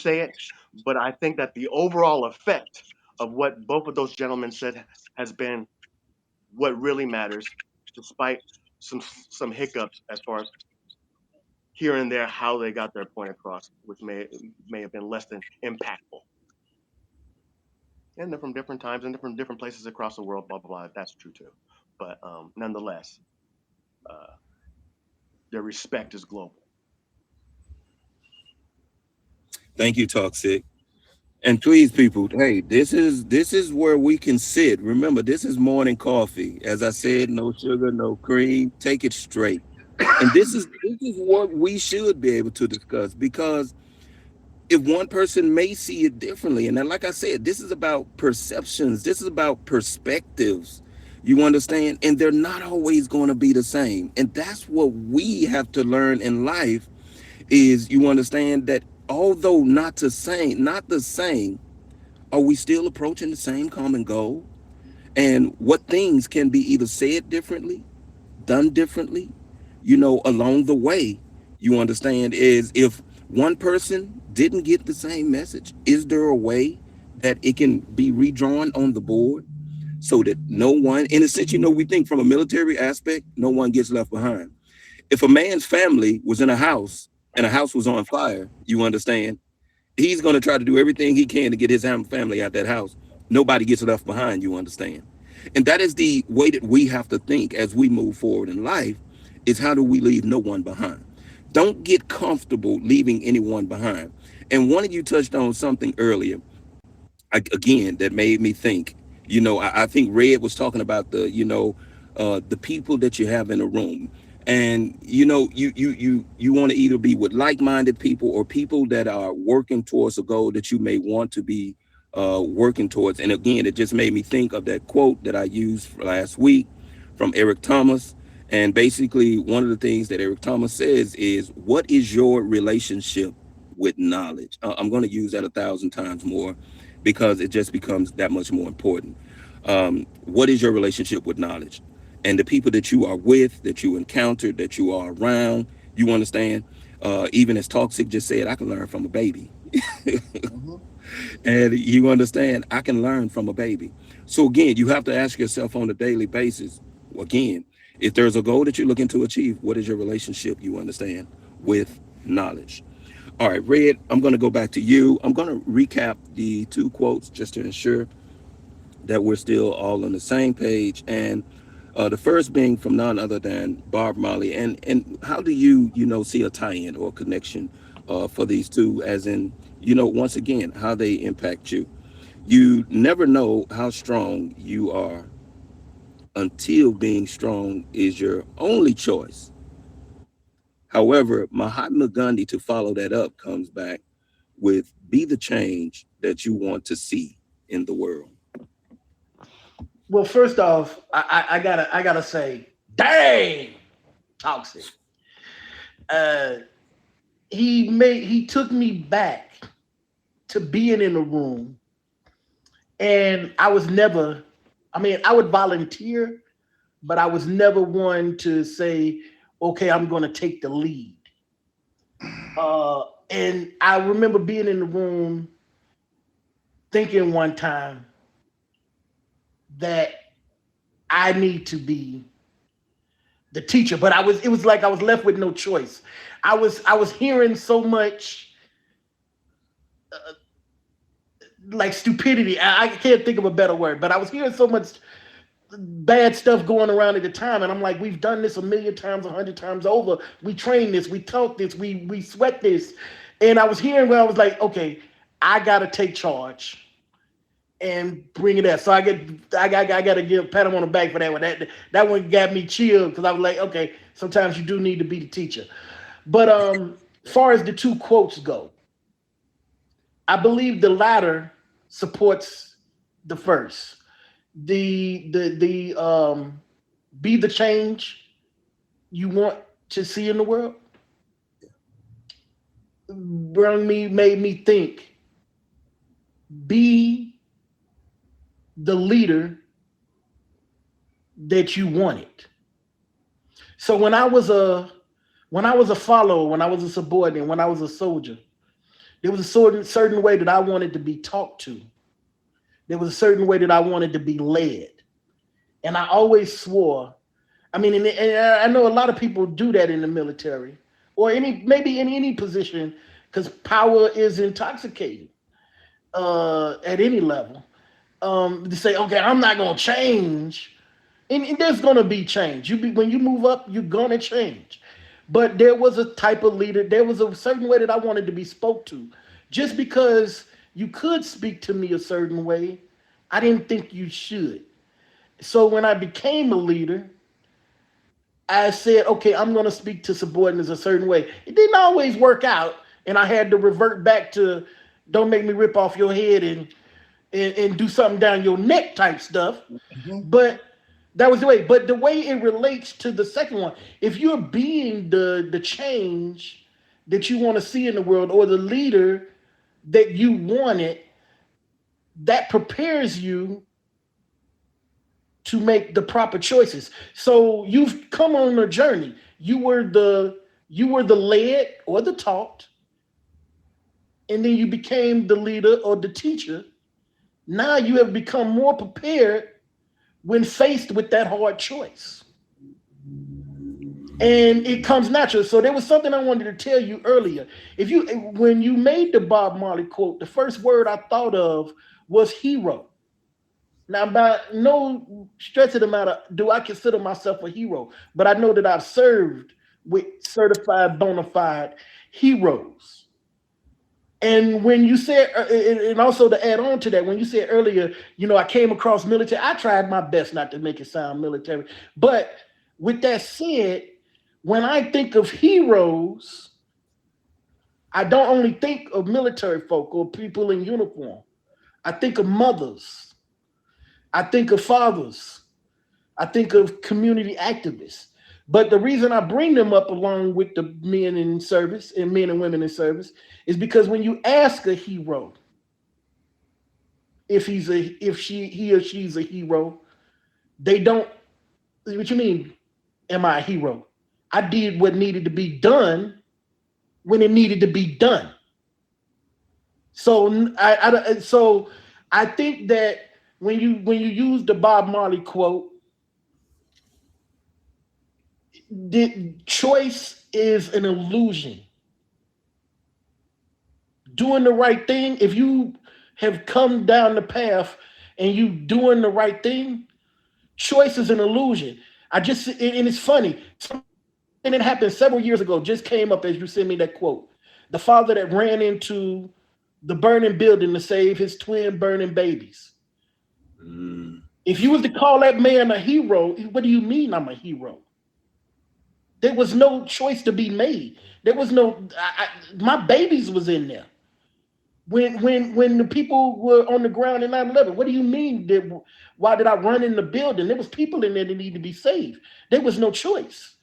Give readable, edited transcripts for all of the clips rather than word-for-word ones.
say it, but I think that the overall effect of what both of those gentlemen said has been what really matters, despite some some hiccups as far as here and there how they got their point across, which may have been less than impactful. And they're from different times and different places across the world. Blah blah blah. That's true too. But nonetheless, uh, their respect is global. Thank you, Toxic. And please, people, hey, this is where we can sit. Remember, this is morning coffee. As I said, no sugar, no cream. Take it straight. And this is what we should be able to discuss, because if one person may see it differently, and then, like I said, this is about perceptions, this is about perspectives, you understand, and they're not always going to be the same. And that's what we have to learn in life, is you understand that although not the same, are we still approaching the same common goal? And what things can be either said differently, done differently, along the way, you understand, is if one person didn't get the same message, is there a way that it can be redrawn on the board so that no one, in a sense, we think from a military aspect, no one gets left behind. If a man's family was in a house and a house was on fire, you understand, he's going to try to do everything he can to get his family out that house. Nobody gets left behind, you understand. And that is the way that we have to think as we move forward in life, is how do we leave no one behind? Don't get comfortable leaving anyone behind. And one of you touched on something earlier, again, that made me think. I think Red was talking about the people that you have in a room. And you want to either be with like-minded people or people that are working towards a goal that you may want to be working towards. And again, it just made me think of that quote that I used last week from Eric Thomas. And basically, one of the things that Eric Thomas says is, what is your relationship with knowledge? I'm going to use that 1,000 times more, because it just becomes that much more important. What is your relationship with knowledge? And the people that you are with, that you encounter, that you are around, you understand? Even as Toxic just said, I can learn from a baby. Mm-hmm. And you understand, I can learn from a baby. So again, you have to ask yourself on a daily basis, again, if there's a goal that you're looking to achieve, what is your relationship, you understand, with knowledge? All right, Red, I'm going to go back to you. I'm going to recap the two quotes just to ensure that we're still all on the same page. And the first being from none other than Bob Marley. And how do you see a tie-in or connection for these two, as in, once again, how they impact you? You never know how strong you are until being strong is your only choice. However, Mahatma Gandhi, to follow that up, comes back with, be the change that you want to see in the world. Well, first off, I gotta say, dang, toxic. Uh, he took me back to being in a room, and I was never. I mean, I would volunteer, but I was never one to say, okay, I'm going to take the lead. And I remember being in the room thinking one time that I need to be the teacher, but it was like I was left with no choice. I was hearing so much like stupidity. I can't think of a better word, but I was hearing so much bad stuff going around at the time, and I'm like, we've done this a million times, 100 times over. We train this, we talk this, we sweat this, and I was hearing where I was like, okay, I gotta take charge and bring it up. So I got to give pat him on the back for that one. That one got me chilled because I was like, okay, sometimes you do need to be the teacher. But far as the two quotes go, I believe the latter supports the first. The be the change you want to see in the world made me think, be the leader that you wanted. So when I was a follower, when I was a subordinate, when I was a soldier, There was a certain way that I wanted to be talked to. There was a certain way that I wanted to be led. And I always swore, I mean, and I know a lot of people do that in the military or maybe in any position because power is intoxicating at any level. To say, okay, I'm not going to change. And there's going to be change. When you move up, you're going to change. But there was a type of leader, there was a certain way that I wanted to be spoke to. Just because you could speak to me a certain way, I didn't think you should. So when I became a leader, I said, okay, I'm going to speak to subordinates a certain way. It didn't always work out, and I had to revert back to don't make me rip off your head and do something down your neck type stuff. Mhm. But that was the way. But the way it relates to the second one, if you're being the change that you want to see in the world or the leader that you wanted, that prepares you to make the proper choices. So you've come on a journey. You were the led or the taught, and then you became the leader or the teacher. Now you have become more prepared when faced with that hard choice. And it comes natural. So there was something I wanted to tell you earlier. If you When you made the Bob Marley quote, the first word I thought of was hero. Now, by no stretch of the matter do I consider myself a hero, but I know that I've served with certified bona fide heroes. And when you said, and also to add on to that, when you said earlier, I came across military, I tried my best not to make it sound military. But with that said, when I think of heroes, I don't only think of military folk or people in uniform. I think of mothers. I think of fathers. I think of community activists. But the reason I bring them up along with the men in service and men and women in service is because when you ask a hero if he or she's a hero, they don't. What you mean? Am I a hero? I did what needed to be done when it needed to be done. So I think that when you use the Bob Marley quote, the choice is an illusion. Doing the right thing, if you have come down the path and you doing the right thing, choice is an illusion. And it's funny. Something that happened several years ago just came up as you sent me that quote. The father that ran into the burning building to save his twin burning babies. Mm. If you was to call that man a hero, what do you mean I'm a hero? There was no choice to be made. There was no. My babies was in there. When the people were on the ground in 9/11, what do you mean? Why did I run in the building? There was people in there that need to be saved. There was no choice.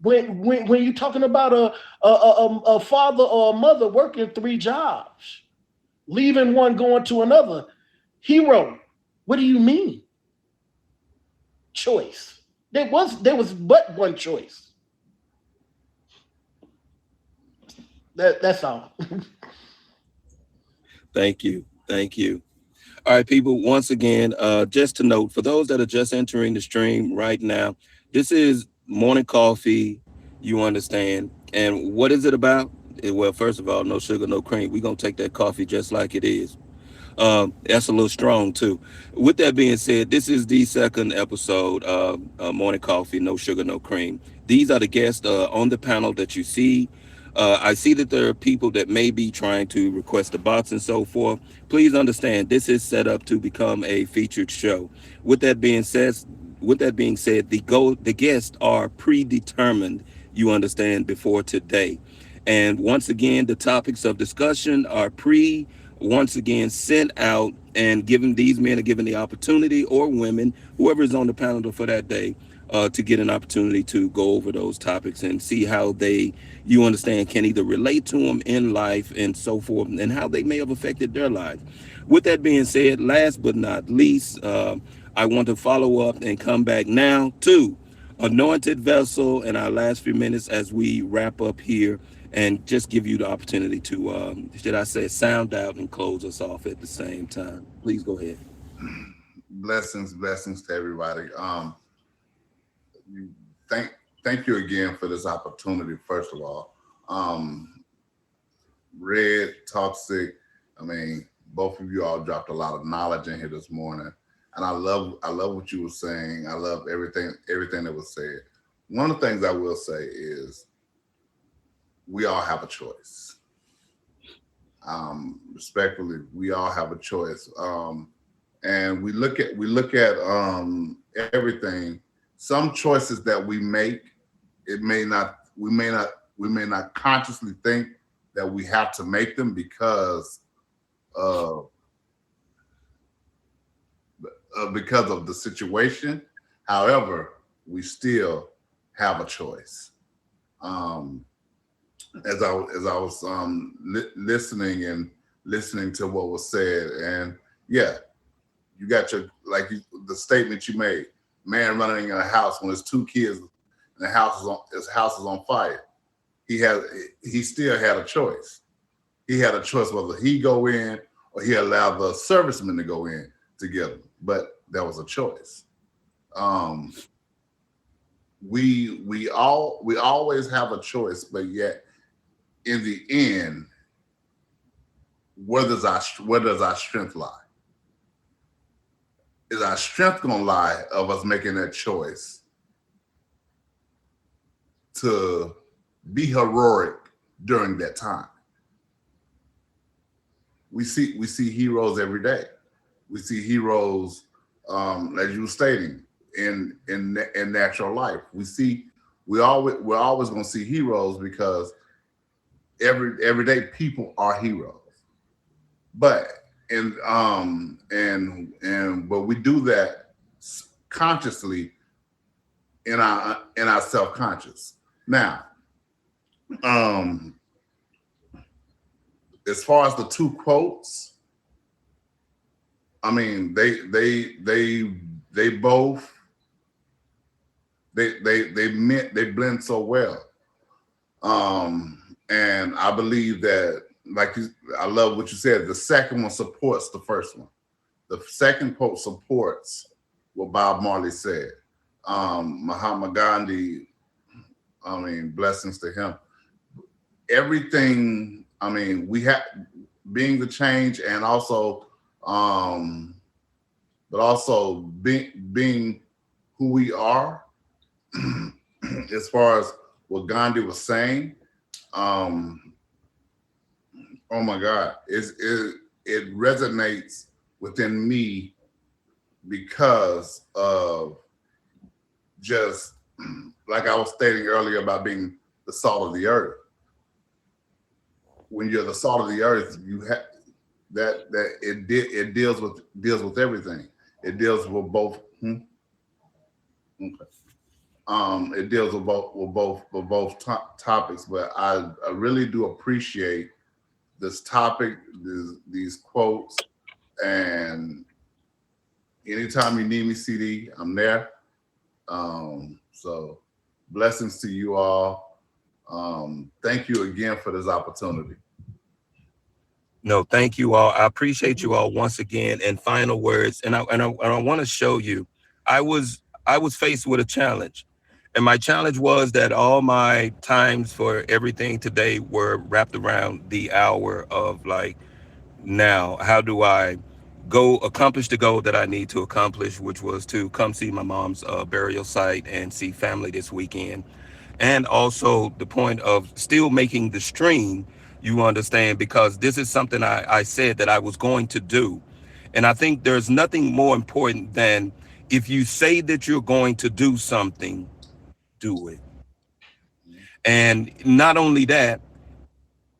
When you're talking about a father or a mother working three jobs, leaving one going to another, hero. What do you mean? Choice. There was but one choice. That's all. Thank you. Thank you. All right, people, once again, just to note, for those that are just entering the stream right now, this is morning coffee, you understand. And what is it about? Well, first of all, no sugar, no cream. We're going to take that coffee just like it is. That's a little strong too. With that being said, this is the second episode of Morning Coffee, No Sugar, No Cream. These are the guests on the panel that you see. I see that there are people that may be trying to request the box and so forth. Please understand, this is set up to become a featured show. With that being said, the guests are predetermined. You understand before today, and once again, the topics of discussion are once again sent out and given these men are given the opportunity or women, whoever is on the panel for that day, to get an opportunity to go over those topics and see how you understand, can either relate to them in life and so forth, and how they may have affected their lives. With that being said, last but not least, I want to follow up and come back now to Anointed Vessel in our last few minutes as we wrap up here and just give you the opportunity to, should I say, sound out and close us off at the same time. Please go ahead. Blessings to everybody. You, thank thank you again for this opportunity. First of all, um, Red, Toxic. I mean, both of you all dropped a lot of knowledge in here this morning, and I love what you were saying. I love everything that was said. One of the things I will say is we all have a choice. Respectfully, we all have a choice. And we look at everything. Some choices that we make, it may not we may not consciously think that we have to make them uh, because of the situation. However, we still have a choice. Um, as I was listening to what was said, and yeah, you got your the statement you made. Man running in a house when his two kids and his house is on fire. He had he still had a choice. He had a choice whether he go in or he allowed the servicemen to go in to get him. But that was a choice. Um, we always have a choice, but yet in the end, where does our strength lie? Is our strength gonna lie of us making that choice to be heroic during that time? We see heroes every day. We see heroes, as you were stating, in natural life. We're always gonna see heroes because every day people are heroes. But but we do that consciously in our self-conscious. Now, um, as far as the two quotes, I mean they both they blend so well. Um, and I believe that I love what you said. The second one supports the first one. The second quote supports what Bob Marley said. Mahatma Gandhi, I mean, blessings to him. Everything, I mean, we have being the change and also, um, but also being who we are, as far as what Gandhi was saying. Um, oh my God, it resonates within me because of just like I was stating earlier about being the salt of the earth. When you're the salt of the earth, you have it deals with everything. It deals with both. Okay. It deals with both topics, but I really do appreciate this topic, these quotes, and anytime you need me, CD, I'm there. So blessings to you all. Thank you again for this opportunity. No, thank you all. I appreciate you all once again. And final words. And I want to show you. I was faced with a challenge, and my challenge was that all my times for everything today were wrapped around the hour of like now. How do I go accomplish the goal that I need to accomplish, which was to come see my mom's burial site and see family this weekend, and also the point of still making the stream, you understand, because this is something I said that I was going to do. And I think there's nothing more important than if you say that you're going to do something, do it. And not only that,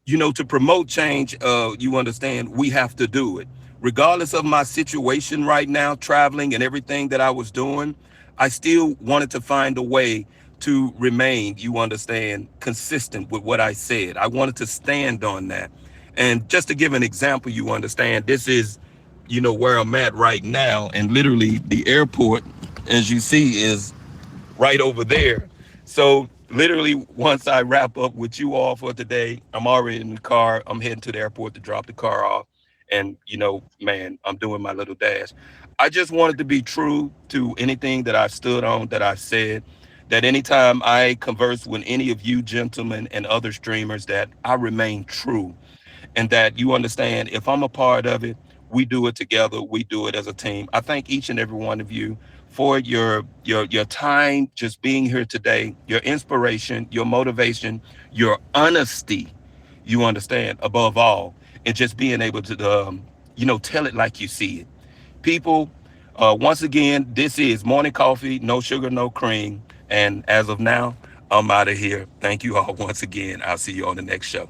to promote change, you understand, we have to do it. Regardless of my situation right now, traveling and everything that I was doing, I still wanted to find a way to remain, you understand, consistent with what I said. I wanted to stand on that. And just to give an example, you understand, this is, where I'm at right now. And literally the airport, as you see, is right over there. So literally, once I wrap up with you all for today, I'm already in the car. I'm heading to the airport to drop the car off. And, man, I'm doing my little dash. I just wanted to be true to anything that I've stood on, that I've said, that anytime I converse with any of you gentlemen and other streamers, that I remain true, and that you understand if I'm a part of it, we do it together. We do it as a team. I thank each and every one of you for your time, just being here today, your inspiration, your motivation, your honesty. You understand, above all, and just being able to tell it like you see it. People, once again, this is morning coffee, no sugar, no cream. And as of now, I'm out of here. Thank you all once again. I'll see you on the next show.